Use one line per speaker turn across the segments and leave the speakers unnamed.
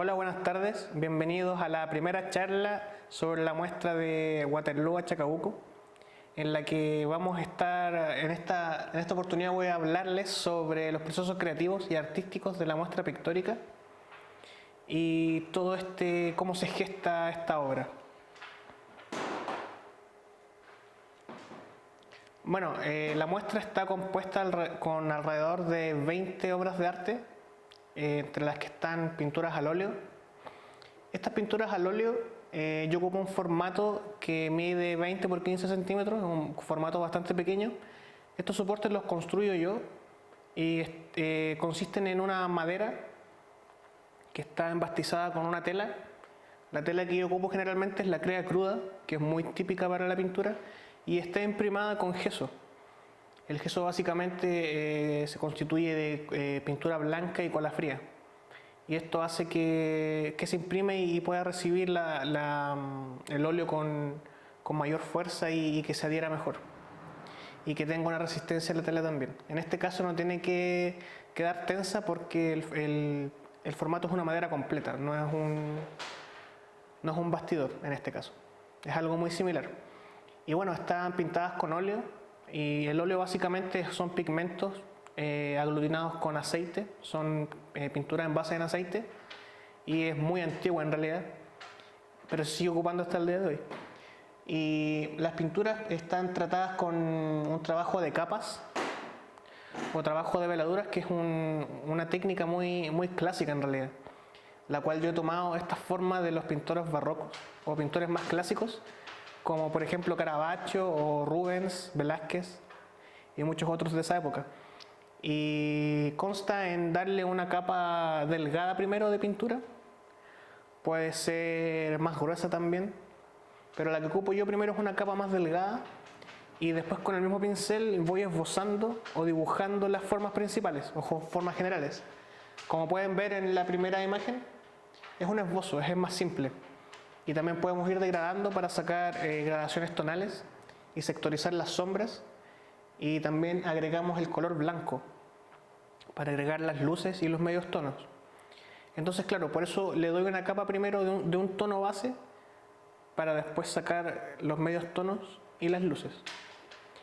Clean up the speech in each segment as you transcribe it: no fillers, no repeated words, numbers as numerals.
Hola, buenas tardes. Bienvenidos a la primera charla sobre la muestra de Waterloo a Chacabuco, en la que vamos a estar, en esta oportunidad voy a hablarles sobre los procesos creativos y artísticos de la muestra pictórica y todo cómo se gesta esta obra. Bueno, la muestra está compuesta con alrededor de 20 obras de arte, entre las que están pinturas al óleo. Estas pinturas al óleo yo ocupo un formato que mide 20 por 15 centímetros, un formato bastante pequeño. Estos soportes los construyo yo y consisten en una madera que está embastizada con una tela. La tela que yo ocupo generalmente es la crea cruda, que es muy típica para la pintura, y está imprimada con gesso. El gesso básicamente se constituye de pintura blanca y cola fría. Y esto hace que se imprime y pueda recibir el óleo con mayor fuerza y que se adhiera mejor. Y que tenga una resistencia a la tela también. En este caso no tiene que quedar tensa porque el formato es una madera completa, no es un bastidor en este caso. Es algo muy similar. Y bueno, están pintadas con óleo. Y el óleo básicamente son pigmentos aglutinados con aceite, son pinturas en base en aceite y es muy antigua en realidad, pero se sigue ocupando hasta el día de hoy. Y las pinturas están tratadas con un trabajo de capas o trabajo de veladuras, que es una técnica muy clásica en realidad, la cual yo he tomado esta forma de los pintores barrocos o pintores más clásicos, como por ejemplo Caravaggio o Rubens, Velázquez y muchos otros de esa época. Y consta en darle una capa delgada primero de pintura, puede ser más gruesa también, pero la que ocupo yo primero es una capa más delgada y después con el mismo pincel voy esbozando o dibujando las formas principales o formas generales. Como pueden ver en la primera imagen, es un esbozo, es más simple. Y también podemos ir degradando para sacar gradaciones tonales y sectorizar las sombras. Y también agregamos el color blanco para agregar las luces y los medios tonos. Entonces, claro, por eso le doy una capa primero de un tono base para después sacar los medios tonos y las luces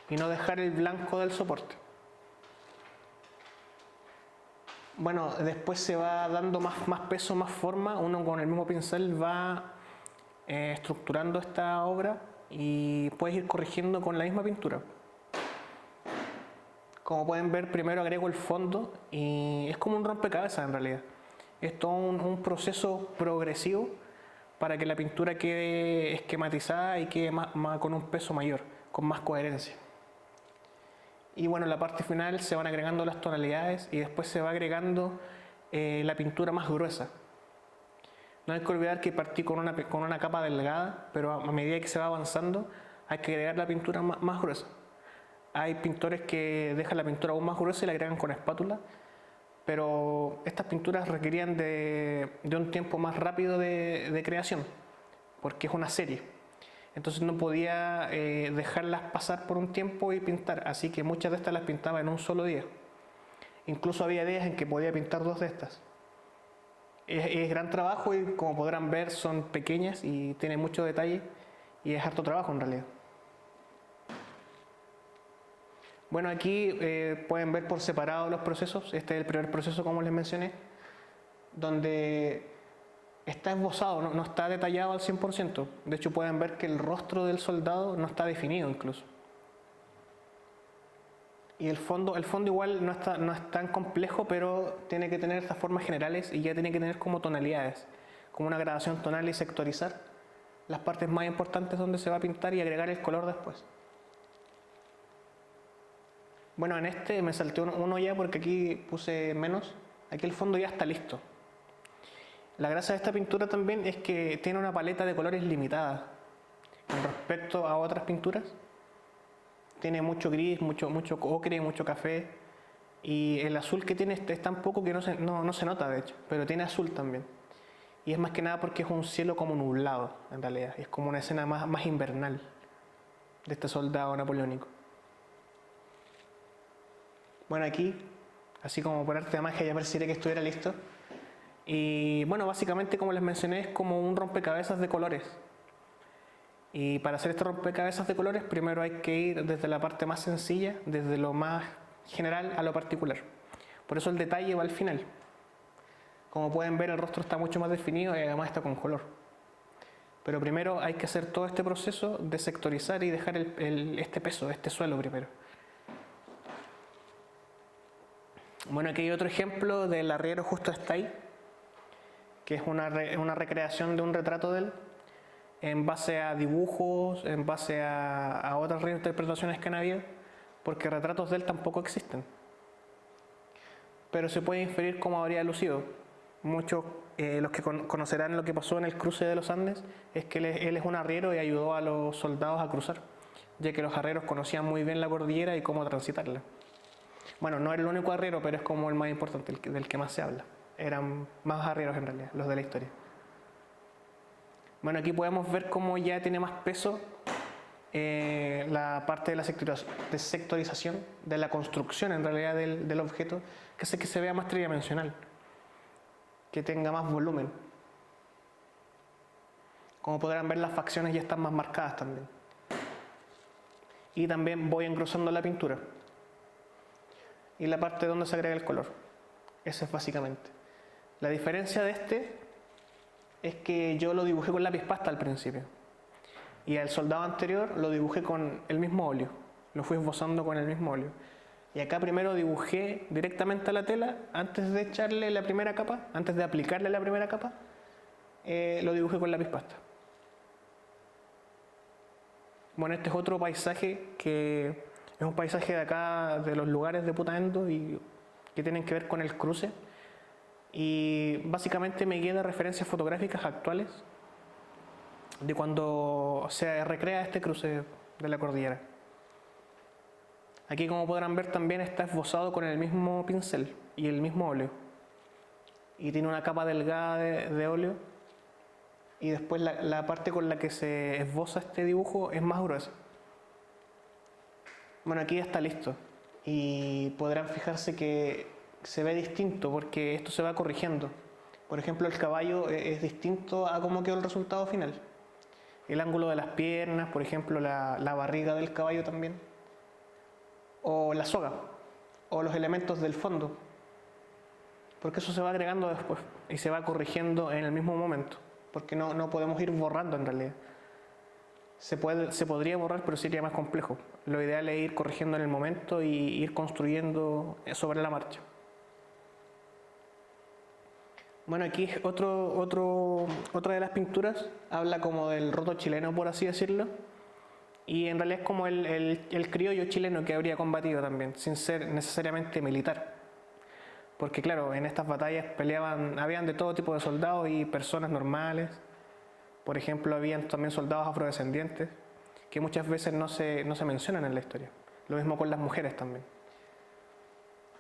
y no dejar el blanco del soporte. Bueno, después se va dando más peso, más forma. Uno con el mismo pincel va estructurando esta obra y puedes ir corrigiendo con la misma pintura. Como pueden ver, primero agrego el fondo y es como un rompecabezas en realidad. Es todo un proceso progresivo para que la pintura quede esquematizada y quede con un peso mayor, con más coherencia. Y bueno, en la parte final se van agregando las tonalidades y después se va agregando la pintura más gruesa. No hay que olvidar que partí con una capa delgada, pero a medida que se va avanzando hay que agregar la pintura más gruesa. Hay pintores que dejan la pintura aún más gruesa y la agregan con espátula, pero estas pinturas requerían de un tiempo más rápido de creación, porque es una serie. Entonces no podía dejarlas pasar por un tiempo y pintar, así que muchas de estas las pintaba en un solo día. Incluso había días en que podía pintar 2 de estas. Es gran trabajo y como podrán ver son pequeñas y tienen mucho detalle y es harto trabajo en realidad. Bueno, aquí pueden ver por separado los procesos. Este es el primer proceso, como les mencioné, donde está esbozado, no está detallado al 100%. De hecho pueden ver que el rostro del soldado no está definido incluso. Y el fondo igual no es tan complejo, pero tiene que tener estas formas generales y ya tiene que tener como tonalidades, como una gradación tonal y sectorizar las partes más importantes donde se va a pintar y agregar el color después. Bueno, en este me salté uno ya porque aquí puse menos. Aquí el fondo ya está listo. La gracia de esta pintura también es que tiene una paleta de colores limitada con respecto a otras pinturas. Tiene mucho gris, mucho ocre, mucho café, y el azul que tiene es tan poco que no se nota de hecho, pero tiene azul también. Y es más que nada porque es un cielo como nublado en realidad, es como una escena más invernal de este soldado napoleónico. Bueno, aquí, así como por arte de magia, ya pareciera que estuviera listo. Y bueno, básicamente como les mencioné es como un rompecabezas de colores. Y para hacer este rompecabezas de colores primero hay que ir desde la parte más sencilla, desde lo más general a lo particular. Por eso el detalle va al final. Como pueden ver, el rostro está mucho más definido y además está con color. Pero primero hay que hacer todo este proceso de sectorizar y dejar este peso, este suelo primero. Bueno, aquí hay otro ejemplo del arriero justo está ahí, que es una recreación de un retrato de él, en base a dibujos, en base a otras reinterpretaciones que han habido, porque retratos de él tampoco existen. Pero se puede inferir cómo habría lucido. Muchos, los que conocerán lo que pasó en el cruce de los Andes, es que él es un arriero y ayudó a los soldados a cruzar, ya que los arrieros conocían muy bien la cordillera y cómo transitarla. Bueno, no era el único arriero, pero es como el más importante, del que más se habla. Eran más arrieros en realidad, los de la historia. Bueno, aquí podemos ver cómo ya tiene más peso la parte de la sectorización, de la construcción en realidad del objeto, que hace que se vea más tridimensional, que tenga más volumen. Como podrán ver, las facciones ya están más marcadas también. Y también voy engrosando la pintura. Y la parte donde se agrega el color. Eso es básicamente. La diferencia de este es que yo lo dibujé con lápiz pasta al principio. Y al soldado anterior lo dibujé con el mismo óleo. Lo fui esbozando con el mismo óleo. Y acá primero dibujé directamente a la tela, antes de echarle la primera capa, antes de aplicarle la primera capa, lo dibujé con lápiz pasta. Bueno, este es otro paisaje que es un paisaje de acá, de los lugares de Putaendo, y que tienen que ver con el cruce. Y básicamente me guía de referencias fotográficas actuales de cuando se recrea este cruce de la cordillera. Aquí, como podrán ver, también está esbozado con el mismo pincel y el mismo óleo. Y tiene una capa delgada de óleo. Y después la parte con la que se esboza este dibujo es más gruesa. Bueno, aquí ya está listo. Y podrán fijarse que se ve distinto porque esto se va corrigiendo. Por ejemplo, el caballo es distinto a cómo quedó el resultado final. El ángulo de las piernas, por ejemplo, la barriga del caballo también. O la soga, o los elementos del fondo. Porque eso se va agregando después y se va corrigiendo en el mismo momento. Porque no podemos ir borrando en realidad. Se podría borrar, pero sería más complejo. Lo ideal es ir corrigiendo en el momento y ir construyendo sobre la marcha. Bueno, aquí otra de las pinturas habla como del roto chileno, por así decirlo. Y en realidad es como el criollo chileno que habría combatido también, sin ser necesariamente militar. Porque claro, en estas batallas habían de todo tipo de soldados y personas normales. Por ejemplo, habían también soldados afrodescendientes, que muchas veces no se mencionan en la historia. Lo mismo con las mujeres también.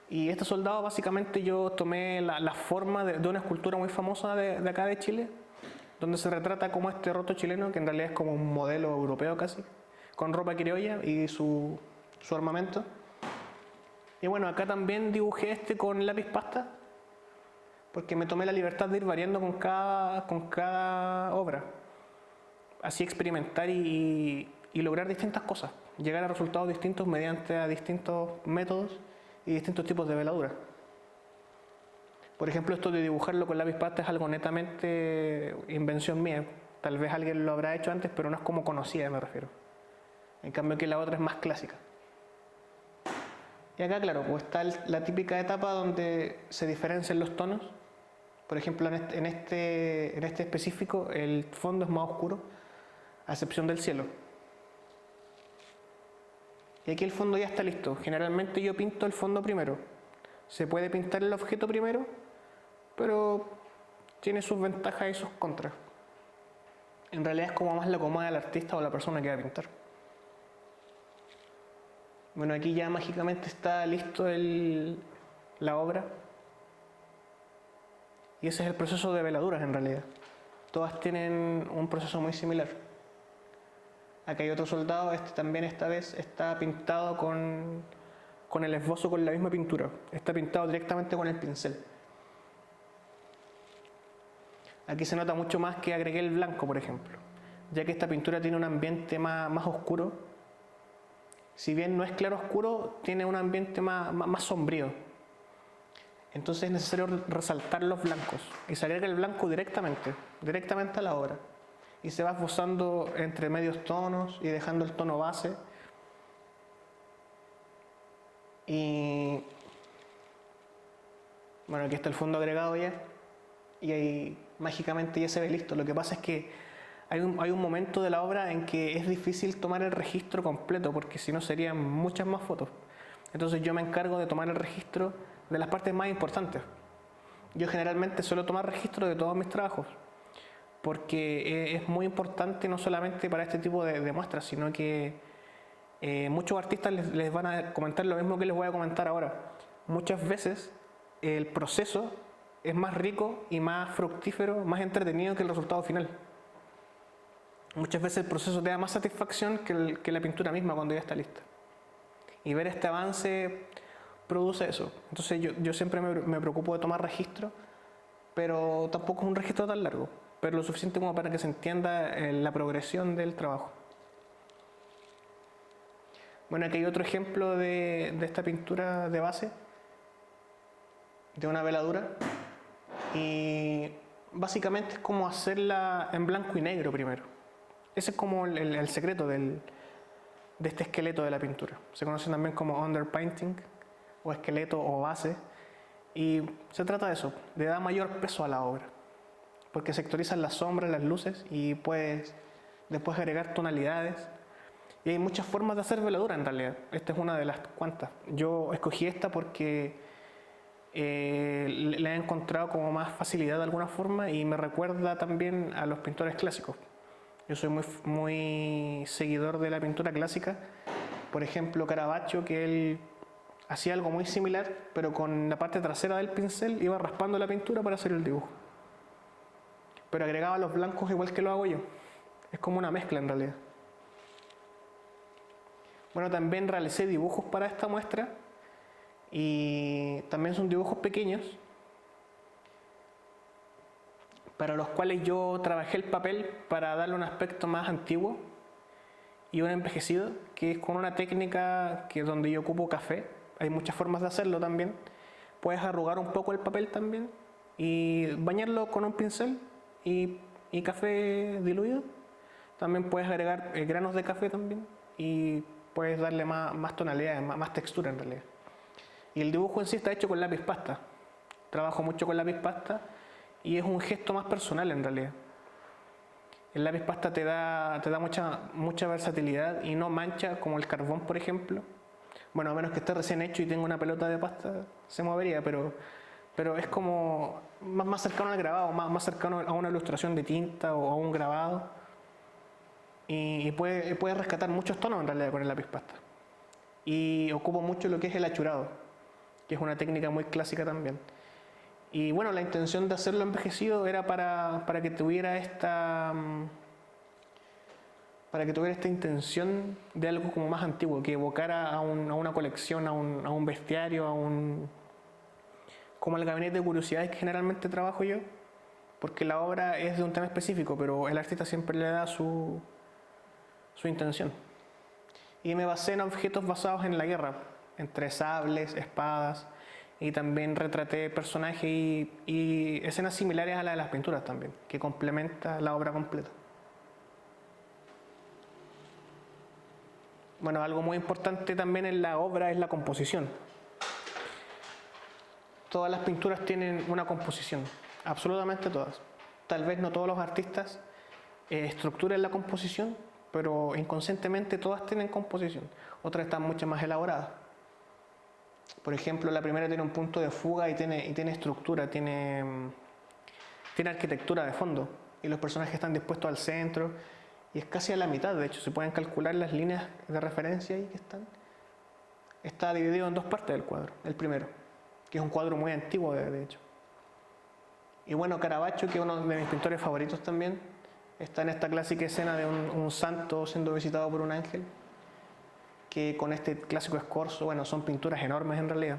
Y este soldado, básicamente yo tomé la forma de una escultura muy famosa de acá de Chile, donde se retrata como este roto chileno, que en realidad es como un modelo europeo casi, con ropa criolla y su armamento. Y bueno, acá también dibujé con lápiz pasta, porque me tomé la libertad de ir variando con cada obra. Así experimentar y lograr distintas cosas, llegar a resultados distintos mediante a distintos métodos y distintos tipos de veladura. Por ejemplo, esto de dibujarlo con lápiz pasta es algo netamente invención mía. Tal vez alguien lo habrá hecho antes, pero no es como conocida, me refiero. En cambio que la otra es más clásica. Y acá, claro, pues está la típica etapa donde se diferencian los tonos. Por ejemplo, en este específico, el fondo es más oscuro, a excepción del cielo. Y aquí el fondo ya está listo. Generalmente yo pinto el fondo primero. Se puede pintar el objeto primero, pero tiene sus ventajas y sus contras. En realidad es como más lo acomoda el artista o la persona que va a pintar. Bueno, aquí ya mágicamente está listo la obra. Y ese es el proceso de veladuras en realidad. Todas tienen un proceso muy similar. Acá hay otro soldado, también esta vez está pintado con el esbozo con la misma pintura. Está pintado directamente con el pincel. Aquí se nota mucho más que agregué el blanco, por ejemplo, ya que esta pintura tiene un ambiente más oscuro. Si bien no es claro oscuro, tiene un ambiente más sombrío. Entonces es necesario resaltar los blancos y se agrega el blanco directamente a la obra. Y se va esbozando entre medios tonos y dejando el tono base. Y bueno, aquí está el fondo agregado ya. Y ahí mágicamente ya se ve listo. Lo que pasa es que hay un momento de la obra en que es difícil tomar el registro completo, porque si no serían muchas más fotos. Entonces yo me encargo de tomar el registro de las partes más importantes. Yo generalmente suelo tomar registro de todos mis trabajos, porque es muy importante no solamente para este tipo de muestras, sino que muchos artistas les van a comentar lo mismo que les voy a comentar ahora. Muchas veces el proceso es más rico y más fructífero, más entretenido que el resultado final. Muchas veces el proceso te da más satisfacción que la pintura misma cuando ya está lista. Y ver este avance produce eso. Entonces yo siempre me preocupo de tomar registro, pero tampoco es un registro tan largo, pero lo suficiente como para que se entienda la progresión del trabajo. Bueno, aquí hay otro ejemplo de esta pintura de base, de una veladura, y básicamente es como hacerla en blanco y negro primero. Ese es como el secreto de este esqueleto de la pintura. Se conoce también como underpainting, o esqueleto o base, y se trata de eso, de dar mayor peso a la obra, porque sectorizan las sombras, las luces, y puedes después agregar tonalidades. Y hay muchas formas de hacer veladura en realidad. Esta es una de las cuantas. Yo escogí esta porque le he encontrado como más facilidad de alguna forma y me recuerda también a los pintores clásicos. Yo soy muy seguidor de la pintura clásica. Por ejemplo, Caravaggio, que él hacía algo muy similar, pero con la parte trasera del pincel iba raspando la pintura para hacer el dibujo. Pero agregaba los blancos igual que lo hago yo. Es como una mezcla en realidad. Bueno, también realicé dibujos para esta muestra y también son dibujos pequeños para los cuales yo trabajé el papel para darle un aspecto más antiguo y un envejecido, que es con una técnica donde yo ocupo café. Hay muchas formas de hacerlo también. Puedes arrugar un poco el papel también y bañarlo con un pincel y café diluido. También puedes agregar granos de café también y puedes darle más tonalidades, más textura en realidad. Y el dibujo en sí está hecho con lápiz pasta. Trabajo mucho con lápiz pasta y es un gesto más personal en realidad. El lápiz pasta te da mucha versatilidad y no mancha como el carbón, por ejemplo. Bueno, a menos que esté recién hecho y tenga una pelota de pasta, se movería, pero es como más cercano al grabado, más cercano a una ilustración de tinta o a un grabado. Y puede rescatar muchos tonos en realidad con el lápiz pasta. Y ocupo mucho lo que es el achurado, que es una técnica muy clásica también. Y bueno, la intención de hacerlo envejecido era para que tuviera esta intención de algo como más antiguo, que evocara a una colección, a un bestiario, como el gabinete de curiosidades que generalmente trabajo yo, porque la obra es de un tema específico, pero el artista siempre le da su intención. Y me basé en objetos basados en la guerra, entre sables, espadas, y también retraté personajes y escenas similares a la de las pinturas también, que complementa la obra completa. Bueno, algo muy importante también en la obra es la composición. Todas las pinturas tienen una composición, absolutamente todas. Tal vez no todos los artistas estructuran la composición, pero inconscientemente todas tienen composición. Otras están mucho más elaboradas. Por ejemplo, la primera tiene un punto de fuga y tiene estructura, tiene arquitectura de fondo. Y los personajes están dispuestos al centro. Y es casi a la mitad, de hecho, se pueden calcular las líneas de referencia ahí que están. Está dividido en dos partes del cuadro, el primero, que es un cuadro muy antiguo de hecho. Y bueno, Caravaggio, que es uno de mis pintores favoritos también, está en esta clásica escena de un santo siendo visitado por un ángel, que con este clásico escorzo, bueno, son pinturas enormes en realidad.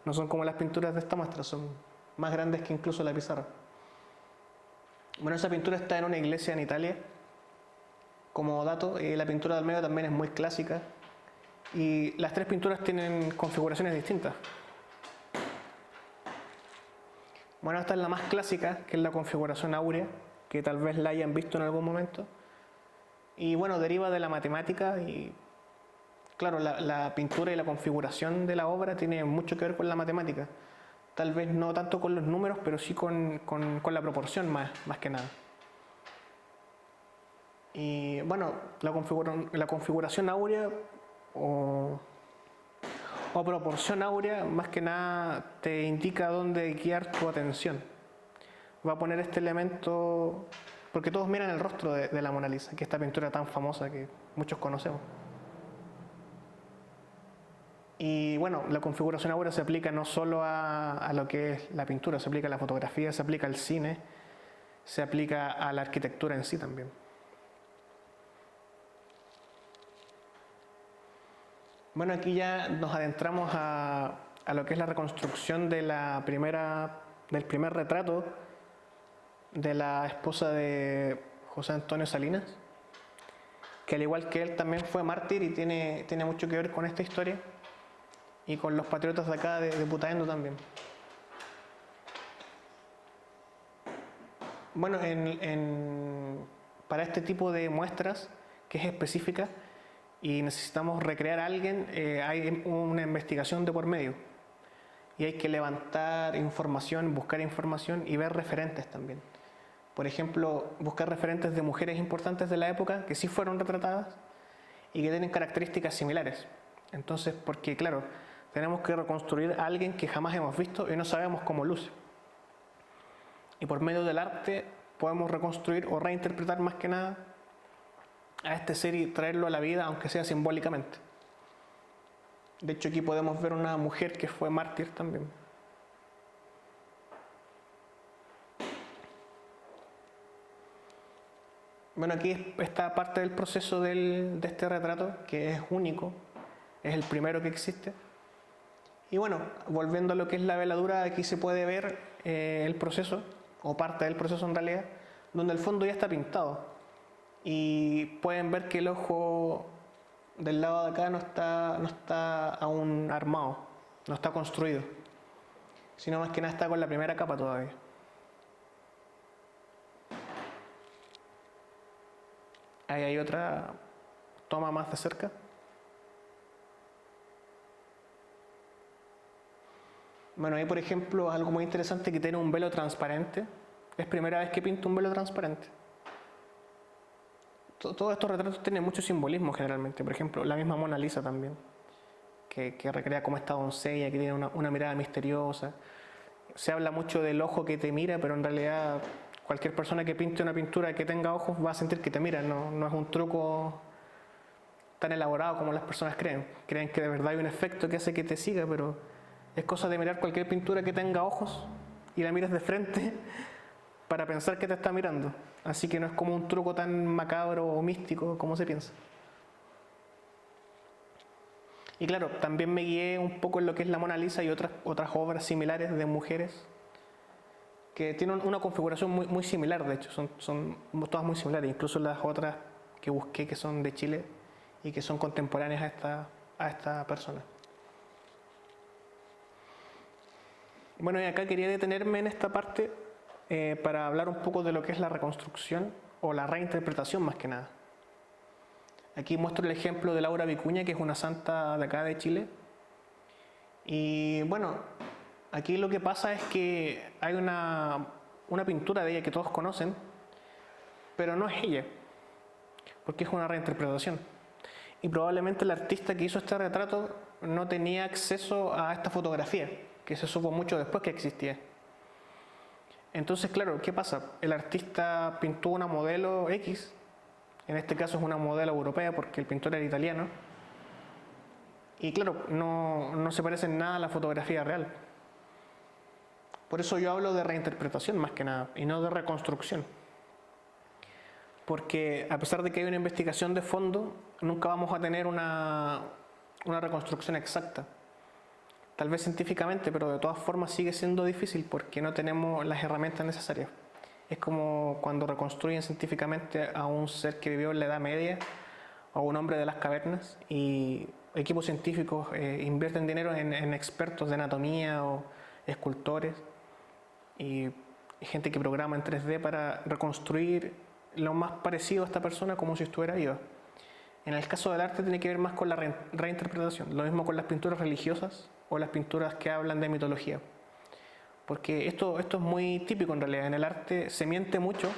No son como las pinturas de esta muestra, son más grandes que incluso la pizarra. Bueno, esa pintura está en una iglesia en Italia. Como dato, la pintura del medio también es muy clásica y las tres pinturas tienen configuraciones distintas. Bueno, esta es la más clásica, que es la configuración áurea, que tal vez la hayan visto en algún momento. Y bueno, deriva de la matemática y claro, la pintura y la configuración de la obra tiene mucho que ver con la matemática. Tal vez no tanto con los números, pero sí con la proporción más que nada. Y bueno, la configuración áurea o proporción áurea más que nada te indica dónde guiar tu atención. Va a poner este elemento, porque todos miran el rostro de la Mona Lisa, que es esta pintura tan famosa que muchos conocemos. Y bueno, la configuración áurea se aplica no solo a lo que es la pintura, se aplica a la fotografía, se aplica al cine, se aplica a la arquitectura en sí también. Bueno, aquí ya nos adentramos a lo que es la reconstrucción del primer retrato de la esposa de José Antonio Salinas, que al igual que él también fue mártir y tiene mucho que ver con esta historia y con los patriotas de acá de Putaendo también. Bueno, para este tipo de muestras, que es específica, y necesitamos recrear a alguien, hay una investigación de por medio. Y hay que levantar información, buscar información y ver referentes también. Por ejemplo, buscar referentes de mujeres importantes de la época que sí fueron retratadas y que tienen características similares. Entonces, porque claro, tenemos que reconstruir a alguien que jamás hemos visto y no sabemos cómo luce. Y por medio del arte podemos reconstruir o reinterpretar más que nada a este ser y traerlo a la vida, aunque sea simbólicamente. De hecho, aquí podemos ver una mujer que fue mártir también. Bueno, aquí está parte del proceso de este retrato, que es único, es el primero que existe. Y bueno, volviendo a lo que es la veladura, aquí se puede ver el proceso, o parte del proceso en realidad, donde el fondo ya está pintado. Y pueden ver que el ojo del lado de acá no está aún armado, no está construido, sino más que nada está con la primera capa todavía. Ahí hay otra toma más de cerca. Bueno, ahí por ejemplo algo muy interesante que tiene un velo transparente. Es primera vez que pinto un velo transparente. Todos estos retratos tienen mucho simbolismo generalmente. Por ejemplo, la misma Mona Lisa también, que recrea como esta doncella que tiene una mirada misteriosa. Se habla mucho del ojo que te mira, pero en realidad cualquier persona que pinte una pintura que tenga ojos va a sentir que te mira. No es un truco tan elaborado como las personas creen. Creen que de verdad hay un efecto que hace que te siga, pero es cosa de mirar cualquier pintura que tenga ojos y la miras de frente para pensar que te está mirando. Así que no es como un truco tan macabro o místico como se piensa. Y claro, también me guié un poco en lo que es la Mona Lisa y otras obras similares de mujeres que tienen una configuración muy similar, de hecho, son todas muy similares, incluso las otras que busqué que son de Chile y que son contemporáneas a esta persona. Bueno, y acá quería detenerme en esta parte para hablar un poco de lo que es la reconstrucción o la reinterpretación más que nada. Aquí muestro el ejemplo de Laura Vicuña, que es una santa de acá de Chile. Y bueno, aquí lo que pasa es que hay una pintura de ella que todos conocen, pero no es ella, porque es una reinterpretación. Y probablemente el artista que hizo este retrato no tenía acceso a esta fotografía, que se supo mucho después que existía. Entonces, claro, ¿qué pasa? El artista pintó una modelo X, en este caso es una modelo europea porque el pintor era italiano, y claro, no se parece en nada a la fotografía real. Por eso yo hablo de reinterpretación más que nada, y no de reconstrucción. Porque a pesar de que hay una investigación de fondo, nunca vamos a tener una reconstrucción exacta. Tal vez científicamente, pero de todas formas sigue siendo difícil porque no tenemos las herramientas necesarias. Es como cuando reconstruyen científicamente a un ser que vivió en la Edad Media o un hombre de las cavernas, y equipos científicos invierten dinero en expertos de anatomía o escultores y gente que programa en 3D para reconstruir lo más parecido a esta persona como si estuviera viva. En el caso del arte tiene que ver más con la reinterpretación, lo mismo con las pinturas religiosas o las pinturas que hablan de mitología. Porque esto es muy típico en realidad, en el arte se miente mucho,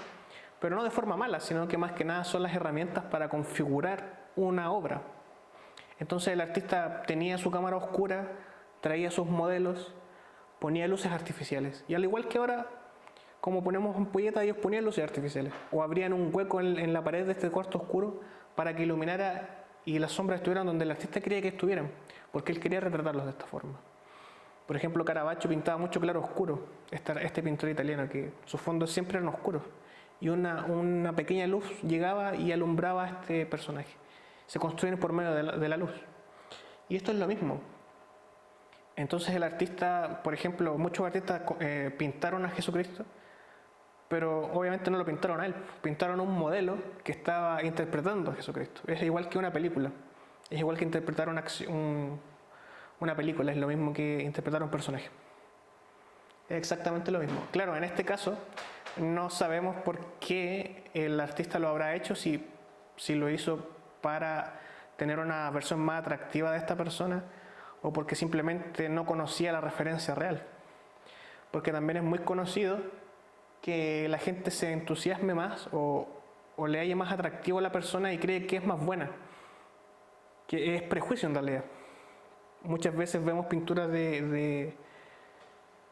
pero no de forma mala, sino que más que nada son las herramientas para configurar una obra. Entonces el artista tenía su cámara oscura, traía sus modelos, ponía luces artificiales. Y al igual que ahora, como ponemos ampolleta, ellos ponían luces artificiales. O abrían un hueco en la pared de este cuarto oscuro para que iluminara y las sombras estuvieran donde el artista quería que estuvieran, porque él quería retratarlos de esta forma. Por ejemplo, Caravaggio pintaba mucho claro oscuro, este pintor italiano, que sus fondos siempre eran oscuros. Y una pequeña luz llegaba y alumbraba a este personaje. Se construyen por medio de la luz. Y esto es lo mismo. Entonces el artista, por ejemplo, muchos artistas pintaron a Jesucristo, pero obviamente no lo pintaron a él, pintaron a un modelo que estaba interpretando a Jesucristo. Es igual que una película, es igual que interpretar una película, es lo mismo que interpretar a un personaje. Es exactamente lo mismo. Claro, en este caso no sabemos por qué el artista lo habrá hecho, si lo hizo para tener una versión más atractiva de esta persona o porque simplemente no conocía la referencia real. Porque también es muy conocido que la gente se entusiasme más o le haya más atractivo a la persona y cree que es más buena, que es prejuicio en realidad. Muchas veces vemos pinturas de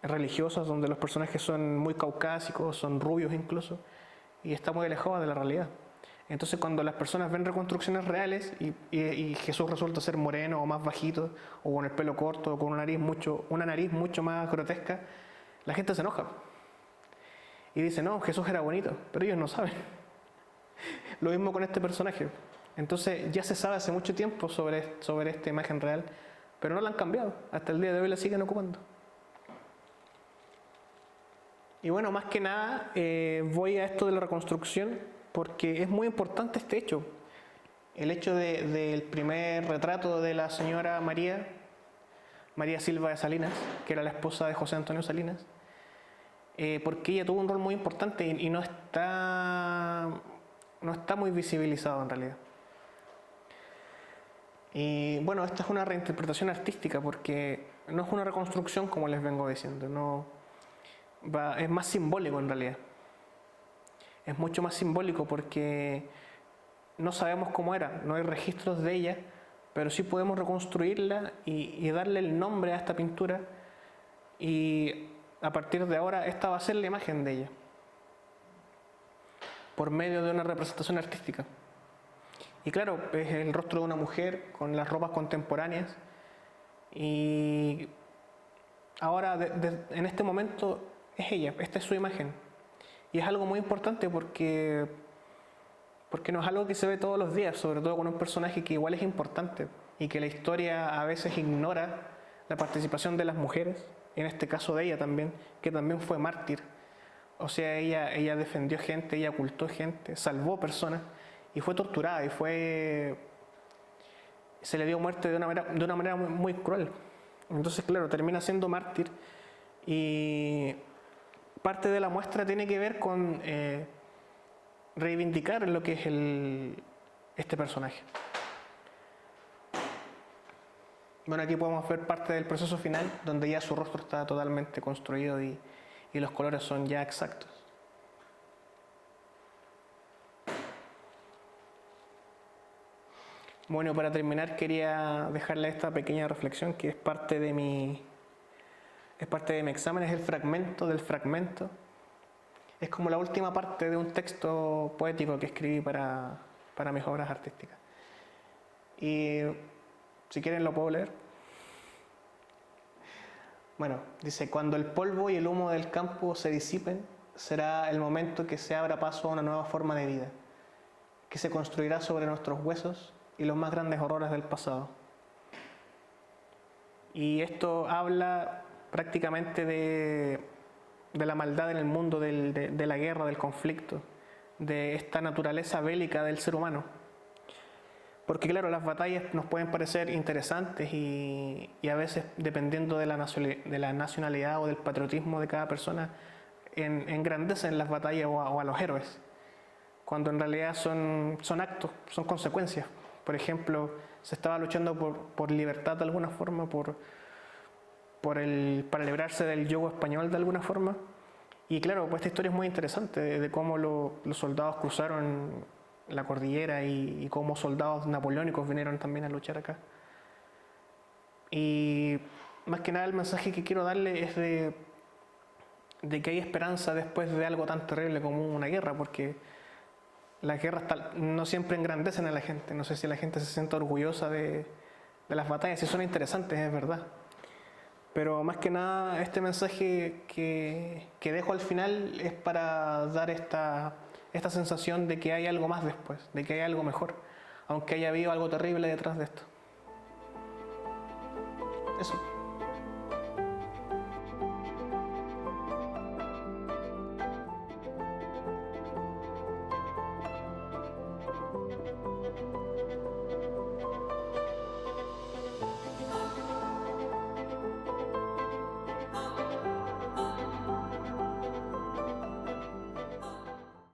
religiosas donde los personajes son muy caucásicos, son rubios incluso, y está muy alejado de la realidad. Entonces cuando las personas ven reconstrucciones reales y Jesús resulta ser moreno o más bajito, o con el pelo corto, o con una nariz mucho más grotesca, la gente se enoja y dice, no, Jesús era bonito, pero ellos no saben. Lo mismo con este personaje. Entonces ya se sabe hace mucho tiempo sobre esta imagen real, pero no la han cambiado, hasta el día de hoy la siguen ocupando. Y bueno, más que nada voy a esto de la reconstrucción porque es muy importante este hecho. El hecho del primer retrato de la señora María Silva de Salinas, que era la esposa de José Antonio Salinas, porque ella tuvo un rol muy importante y no está muy visibilizado en realidad. Y bueno, esta es una reinterpretación artística porque no es una reconstrucción como les vengo diciendo, es más simbólico en realidad. Es mucho más simbólico porque no sabemos cómo era, no hay registros de ella, pero sí podemos reconstruirla y darle el nombre a esta pintura, y a partir de ahora esta va a ser la imagen de ella por medio de una representación artística. Y claro, es el rostro de una mujer con las ropas contemporáneas, y ahora en este momento es ella, esta es su imagen. Y es algo muy importante porque no es algo que se ve todos los días, sobre todo con un personaje que igual es importante y que la historia a veces ignora la participación de las mujeres, en este caso de ella también, que también fue mártir. O sea, ella defendió gente, ella ocultó gente, salvó personas y fue torturada y se le dio muerte de una manera muy, muy cruel. Entonces, claro, termina siendo mártir, y parte de la muestra tiene que ver con reivindicar lo que es este personaje. Bueno, aquí podemos ver parte del proceso final, donde ya su rostro está totalmente construido y los colores son ya exactos. Bueno, para terminar quería dejarle esta pequeña reflexión que es parte de mi examen, es el fragmento del fragmento. Es como la última parte de un texto poético que escribí para mis obras artísticas. Y si quieren lo puedo leer. Bueno, dice: cuando el polvo y el humo del campo se disipen, será el momento que se abra paso a una nueva forma de vida, que se construirá sobre nuestros huesos y los más grandes horrores del pasado. Y esto habla prácticamente de de la maldad en el mundo, de la guerra, del conflicto, de esta naturaleza bélica del ser humano. Porque claro, las batallas nos pueden parecer interesantes y a veces, dependiendo de la nacionalidad o del patriotismo de cada persona, engrandecen las batallas o a los héroes, cuando en realidad son actos, son consecuencias. Por ejemplo, se estaba luchando por libertad de alguna forma, para librarse del yugo español de alguna forma. Y claro, pues esta historia es muy interesante de cómo los soldados cruzaron la cordillera y cómo soldados napoleónicos vinieron también a luchar acá. Y más que nada el mensaje que quiero darle es de que hay esperanza después de algo tan terrible como una guerra, porque las guerras no siempre engrandecen a la gente. No sé si la gente se siente orgullosa de las batallas, si son interesantes, es verdad. Pero más que nada, este mensaje que dejo al final es para dar esta sensación de que hay algo más después, de que hay algo mejor, aunque haya habido algo terrible detrás de esto. Eso.